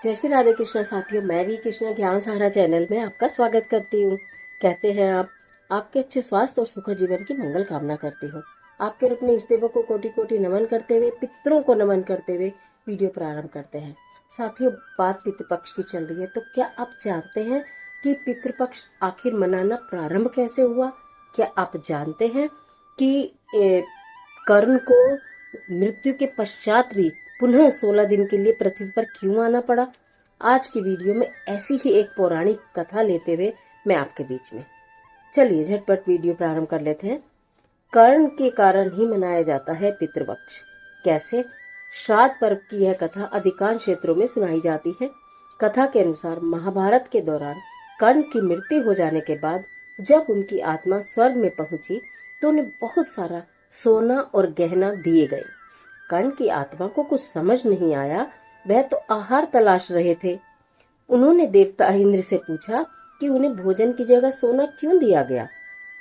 जय श्री राधे कृष्ण साथियों, मैं भी कृष्ण ज्ञान सहारा चैनल में आपका स्वागत करती हूँ। कहते हैं आपके अच्छे स्वास्थ्य और सुखद जीवन की मंगल कामना करती हूँ। आपके अपने इष्ट देवों को कोटि कोटि नमन करते हुए, पितरों को नमन करते हुए वीडियो प्रारंभ करते हैं। साथियों, बात पितृपक्ष की चल रही है, तो क्या आप जानते हैं कि पितृपक्ष आखिर मनाना प्रारंभ कैसे हुआ? क्या आप जानते हैं कि कर्ण को मृत्यु के पश्चात भी पुनः 16 दिन के लिए पृथ्वी पर क्यों आना पड़ा? आज की वीडियो में ऐसी ही एक पौराणिक कथा लेते हुए मैं आपके बीच में। चलिए झटपट वीडियो प्रारंभ कर लेते हैं। कर्ण के कारण ही मनाया जाता है पितृपक्ष। कैसे? श्राद्ध पर्व की यह कथा अधिकांश क्षेत्रों में सुनाई जाती है। कथा के अनुसार महाभारत के दौरान कर्ण की मृत्यु हो जाने के बाद जब उनकी आत्मा स्वर्ग में पहुंची तो उन्हें बहुत सारा सोना और गहना दिए गए। कर्ण की आत्मा को कुछ समझ नहीं आया, वह तो आहार तलाश रहे थे। उन्होंने देवता इंद्र से पूछा कि उन्हें भोजन की जगह सोना क्यों दिया गया।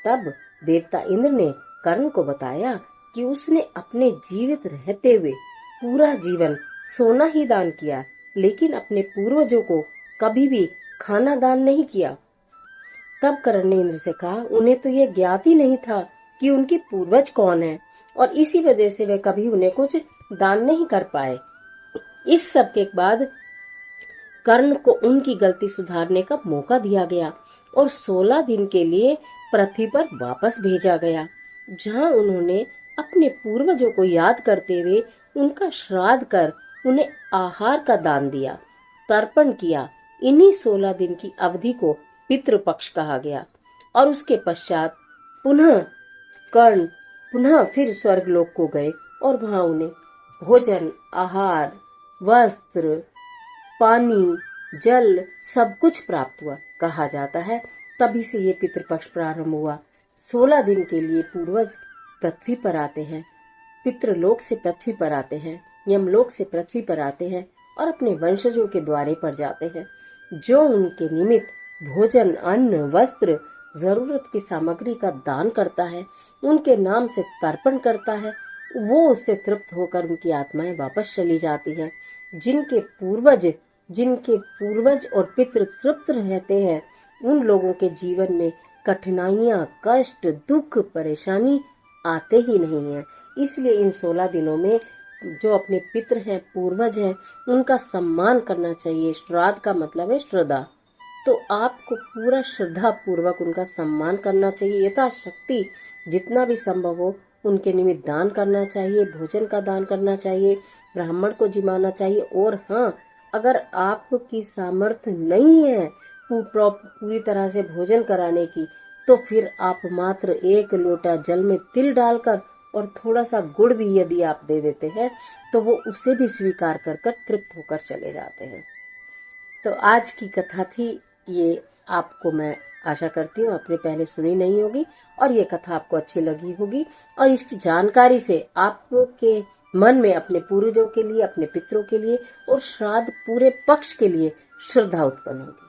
तब देवता इंद्र ने कर्ण को बताया कि उसने अपने जीवित रहते हुए पूरा जीवन सोना ही दान किया, लेकिन अपने पूर्वजों को कभी भी खाना दान नहीं किया। तब कर्ण ने इंद्र से कहा, उन्हें तो यह ज्ञात ही नहीं था कि उनके पूर्वज कौन है और इसी वजह से वे कभी उन्हें कुछ दान नहीं कर पाए। इस सब के बाद कर्ण को उनकी गलती सुधारने का मौका दिया गया और 16 दिन के लिए पृथ्वी पर वापस भेजा गया, जहां उन्होंने अपने पूर्वजों को याद करते हुए उनका श्राद्ध कर उन्हें आहार का दान दिया, तर्पण किया। इन्हीं 16 दिन की अवधि को पितृपक्ष कहा गया और उसके पश्चात कर्ण पुनः फिर स्वर्गलोक को गए और वहां उन्हें भोजन, आहार, वस्त्र, पानी, जल सब कुछ प्राप्त हुआ। कहा जाता है तभी से ये पितृपक्ष प्रारंभ हुआ। 16 दिन के लिए पूर्वज पृथ्वी पर आते हैं, पितृलोक से पृथ्वी पर आते हैं, यमलोक से पृथ्वी पर आते हैं और अपने वंशजों के द्वारे पर जाते हैं, जो उनके निमित्त भोजन, अन्न, वस्त्र, जरूरत की सामग्री का दान करता है, उनके नाम से तर्पण करता है। वो उससे तृप्त होकर उनकी आत्माएं वापस चली जाती हैं। जिनके पूर्वज और पितृ तृप्त रहते हैं, उन लोगों के जीवन में कठिनाइयां, कष्ट, दुख, परेशानी आते ही नहीं है। इसलिए इन 16 दिनों में जो अपने पितृ हैं, पूर्वज हैं, उनका सम्मान करना चाहिए। श्राद्ध का मतलब है श्रद्धा, तो आपको पूरा श्रद्धा पूर्वक उनका सम्मान करना चाहिए। यथाशक्ति जितना भी संभव हो उनके निमित्त दान करना चाहिए, भोजन का दान करना चाहिए, ब्राह्मण को जिमाना चाहिए। और हाँ, अगर आपकी सामर्थ्य नहीं है पूरी तरह से भोजन कराने की, तो फिर आप मात्र 1 लोटा जल में तिल डालकर और थोड़ा सा गुड़ भी यदि आप दे देते हैं तो वो उसे भी स्वीकार कर तृप्त होकर चले जाते हैं। तो आज की कथा थी ये, आपको मैं आशा करती हूँ आपने पहले सुनी नहीं होगी और ये कथा आपको अच्छी लगी होगी और इसकी जानकारी से आपके मन में अपने पूर्वजों के लिए, अपने पितरों के लिए और श्राद्ध पूरे पक्ष के लिए श्रद्धा उत्पन्न होगी।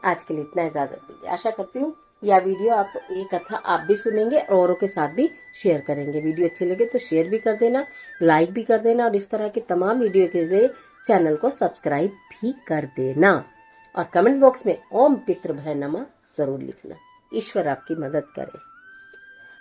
आज के लिए इतना, इजाजत दीजिए। आशा करती हूँ यह वीडियो ये कथा आप भी सुनेंगे और औरों के साथ भी शेयर करेंगे। वीडियो अच्छी लगे तो शेयर भी कर देना, लाइक भी कर देना और इस तरह के तमाम वीडियो के लिए चैनल को सब्सक्राइब भी कर देना और कमेंट बॉक्स में ओम पितृभ्य नमः जरूर लिखना। ईश्वर आपकी मदद करे।